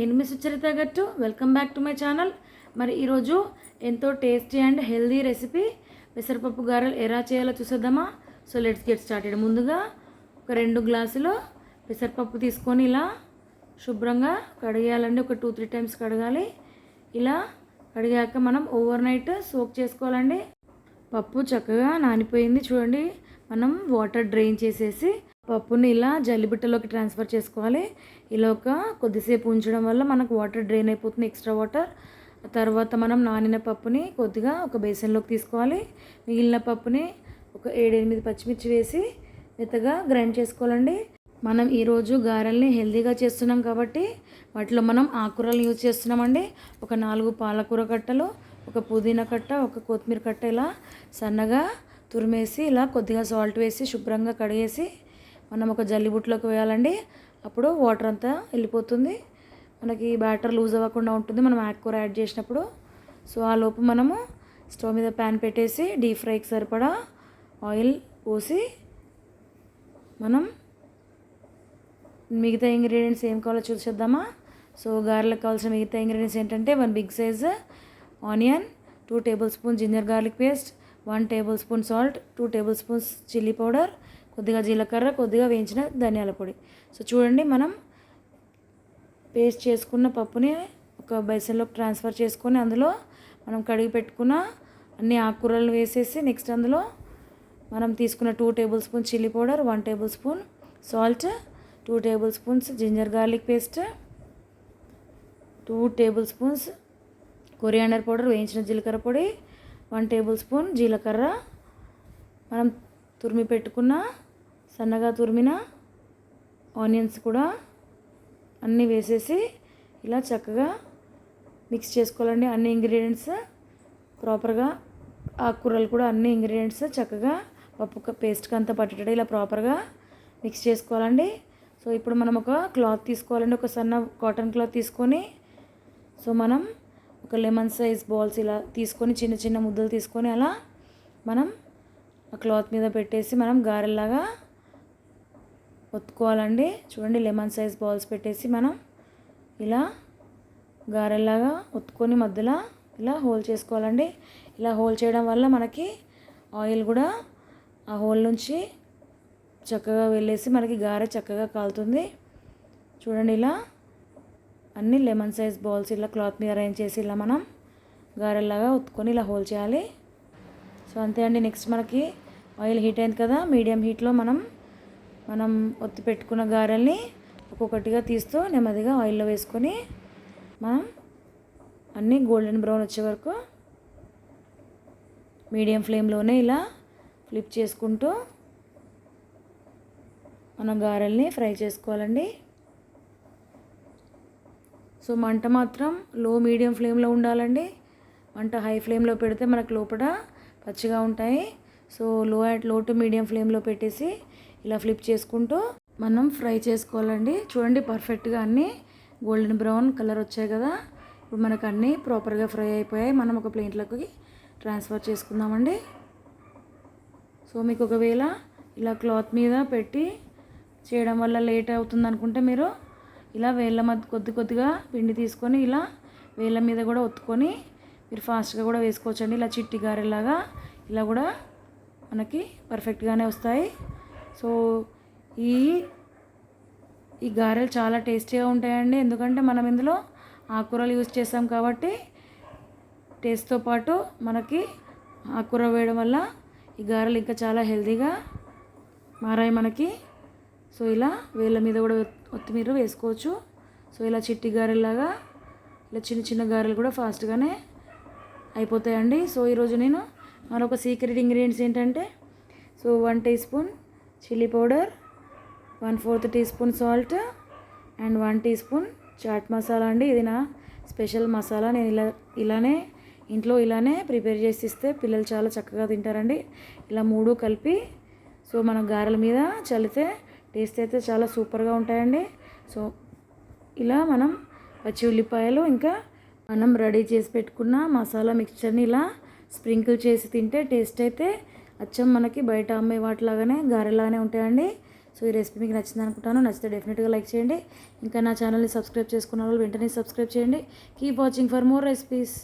నేను మీ సుచరిత గట్టు. Welcome back to my channel. మరి ఈరోజు ఎంతో టేస్టీ అండ్ హెల్దీ రెసిపీ పెసరపప్పు గారెలు ఎలా చేయాలో చూసేద్దామా. So let's get started. ముందుగా ఒక 2 గ్లాసులు పెసరపప్పు తీసుకొని ఇలా శుభ్రంగా కడిగేయాలండి. ఒక 2-3 టైమ్స్ కడగాలి. ఇలా కడిగాక మనం ఓవర్ నైట్ సోక్ చేసుకోవాలండి. పప్పు చక్కగా నానిపోయింది చూడండి. మనం వాటర్ డ్రైన్ చేసేసి పప్పుని ఇలా జల్లిబిట్టలోకి ట్రాన్స్ఫర్ చేసుకోవాలి. ఇలా ఒక కొద్దిసేపు ఉంచడం వల్ల మనకు వాటర్ డ్రైన్ అయిపోతుంది, ఎక్స్ట్రా వాటర్. తర్వాత మనం నానిన పప్పుని కొద్దిగా ఒక బేసన్లోకి తీసుకోవాలి. మిగిలిన పప్పుని ఒక 7-8 పచ్చిమిర్చి వేసి మెత్తగా గ్రైండ్ చేసుకోవాలండి. మనం ఈరోజు గారెల్ని హెల్తీగా చేస్తున్నాం కాబట్టి వాటిలో మనం ఆకుకూరలు యూజ్ చేస్తున్నామండి. ఒక 4 పాలకూర కట్టలు, ఒక పుదీనా కట్ట, ఒక కొత్తిమీర కట్ట ఇలా సన్నగా తురిమేసి ఇలా కొద్దిగా సాల్ట్ వేసి శుభ్రంగా కడిగేసి మనం ఒక జల్లిబుట్లోకి వేయాలండి. అప్పుడు వాటర్ అంతా వెళ్ళిపోతుంది, మనకి బ్యాటర్ లూజ్ అవ్వకుండా ఉంటుంది మనం ఆకుకూర యాడ్ చేసినప్పుడు. సో ఆ లోపు మనము స్టవ్ మీద ప్యాన్ పెట్టేసి డీప్ ఫ్రైకి సరిపడా ఆయిల్ పోసి మనం మిగతా ఇంగ్రీడియంట్స్ ఏం కావాలో చూసేద్దామా. సో గార్లిక్ కావాల్సిన మిగతా ఇంగ్రీడియంట్స్ ఏంటంటే 1 big size onion, 2 tablespoon ginger garlic paste, 1 tablespoon salt, 2 tablespoons chilli powder, కొద్దిగా జీలకర్ర, కొద్దిగా వేయించిన ధనియాల పొడి. సో చూడండి, మనం పేస్ట్ చేసుకున్న పప్పుని ఒక బేసన్లోకి ట్రాన్స్ఫర్ చేసుకొని అందులో మనం కడిగి పెట్టుకున్న అన్ని ఆకుకూరలు వేసేసి నెక్స్ట్ అందులో మనం తీసుకున్న 2 tablespoon chilli powder, 1 tablespoon salt, 2 tablespoons ginger garlic paste, 2 tablespoons coriander powder వేయించిన జీలకర్ర పొడి, 1 టేబుల్ స్పూన్ జీలకర్ర, మనం తురిమి పెట్టుకున్న సన్నగా తురిమిన ఆనియన్స్ కూడా అన్నీ వేసేసి ఇలా చక్కగా మిక్స్ చేసుకోవాలండి. అన్ని ఇంగ్రీడియంట్స్ ప్రాపర్గా, ఆకుకూరలు కూడా అన్ని ఇంగ్రీడియంట్స్ చక్కగా పప్పు పేస్ట్కి అంతా పట్టేటట్టు ఇలా ప్రాపర్గా మిక్స్ చేసుకోవాలండి. సో ఇప్పుడు మనం ఒక క్లాత్ తీసుకోవాలండి, ఒక సన్న కాటన్ క్లాత్ తీసుకొని సో మనం ఒక లెమన్ సైజ్ బాల్స్ ఇలా తీసుకొని చిన్న చిన్న ముద్దలు తీసుకొని అలా మనం ఆ క్లాత్ మీద పెట్టేసి మనం గారెల్లాగా ఒత్తుకోవాలండి. చూడండి, లెమన్ సైజ్ బాల్స్ పెట్టేసి మనం ఇలా గారెల్లాగా ఒత్తుకొని మధ్యలో ఇలా హోల్ చేసుకోవాలండి. ఇలా హోల్ చేయడం వల్ల మనకి ఆయిల్ కూడా ఆ హోల్ నుంచి చక్కగా వెళ్ళేసి మనకి గారె చక్కగా కాలుతుంది. చూడండి, ఇలా అన్ని లెమన్ సైజ్ బాల్స్ ఇలా క్లాత్ మీద అరేంజ్ చేసి ఇలా మనం గారెల్లాగా ఒత్తుకొని ఇలా హోల్ చేయాలి. సో అంతే అండి. నెక్స్ట్ మనకి ఆయిల్ హీట్ అయింది కదా, మీడియం హీట్లో మనం ఒత్తి పెట్టుకున్న గారెల్ని ఒక్కొక్కటిగా తీస్తూ నెమ్మదిగా ఆయిల్లో వేసుకొని మనం అన్నీ గోల్డెన్ బ్రౌన్ వచ్చే వరకు మీడియం ఫ్లేమ్లోనే ఇలా ఫ్లిప్ చేసుకుంటూ మనం గారెల్ని ఫ్రై చేసుకోవాలండి. సో మంట మాత్రం లో మీడియం ఫ్లేమ్లో ఉండాలండి. మంట హై ఫ్లేమ్లో పెడితే మనకు లోపల పచ్చిగా ఉంటాయి. సో లో టు మీడియం ఫ్లేమ్లో పెట్టేసి ఇలా ఫ్లిప్ చేసుకుంటూ మనం ఫ్రై చేసుకోవాలండి. చూడండి, పర్ఫెక్ట్గా అన్నీ గోల్డెన్ బ్రౌన్ కలర్ వచ్చాయి కదా. ఇప్పుడు మనకు అన్నీ ప్రాపర్గా ఫ్రై అయిపోయాయి. మనం ఒక ప్లేట్లోకి ట్రాన్స్ఫర్ చేసుకుందామండి. సో మీకు ఒకవేళ ఇలా క్లాత్ మీద పెట్టి చేయడం వల్ల లేట్ అవుతుంది అనుకుంటే మీరు ఇలా వేళ్ళ మధ్య కొద్దిగా పిండి తీసుకొని ఇలా వేళ్ళ మీద కూడా ఒత్తుకొని మీరు ఫాస్ట్గా కూడా వేసుకోవచ్చండి. ఇలా చిట్టి గారెలాగా ఇలా కూడా మనకి పర్ఫెక్ట్గానే వస్తాయి. సో ఈ గారెలు చాలా టేస్టీగా ఉంటాయండి, ఎందుకంటే మనం ఇందులో ఆకుకూరలు యూజ్ చేస్తాం కాబట్టి టేస్ట్తో పాటు మనకి ఆకుకూర వేయడం వల్ల ఈ గారెలు ఇంకా చాలా హెల్తీగా మారాయి మనకి. సో ఇలా వేళ్ళ మీద కూడా ఒత్తి మీరు వేసుకోవచ్చు. సో ఇలా చిట్టి గారెలాగా ఇలా చిన్న చిన్న గారెలు కూడా ఫాస్ట్గానే అయిపోతాయండి. సో ఈరోజు నేను మరొక సీక్రెట్ ఇంగ్రీడియంట్స్ ఏంటంటే so 1 teaspoon chilli powder, 1/4 teaspoon salt and 1 teaspoon chaat masala అండి. ఇది నా స్పెషల్ మసాలా. నేను ఇలానే ఇంట్లో ఇలానే ప్రిపేర్ చేసి ఇస్తే పిల్లలు చాలా చక్కగా తింటారండి. ఇలా 3 కలిపి సో మన గారెల మీద చల్లితే టేస్ట్ అయితే చాలా సూపర్గా ఉంటాయండి. సో ఇలా మనం పచ్చి ఉల్లిపాయలు ఇంకా మనం రెడీ చేసి పెట్టుకున్న మసాలా మిక్చర్ని ఇలా స్ప్రింకిల్ చేసి తింటే టేస్ట్ అయితే అచ్చం మనకి బయట అమ్మే వాటిలాగానే గారెలాగానే ఉంటాయండి. సో ఈ రెసిపీ మీకు నచ్చింది అనుకుంటాను. నచ్చితే డెఫినెట్గా లైక్ చేయండి. ఇంకా నా ఛానల్ని సబ్స్క్రైబ్ చేసుకున్న వాళ్ళు వెంటనే సబ్స్క్రైబ్ చేయండి. Keep watching for more recipes.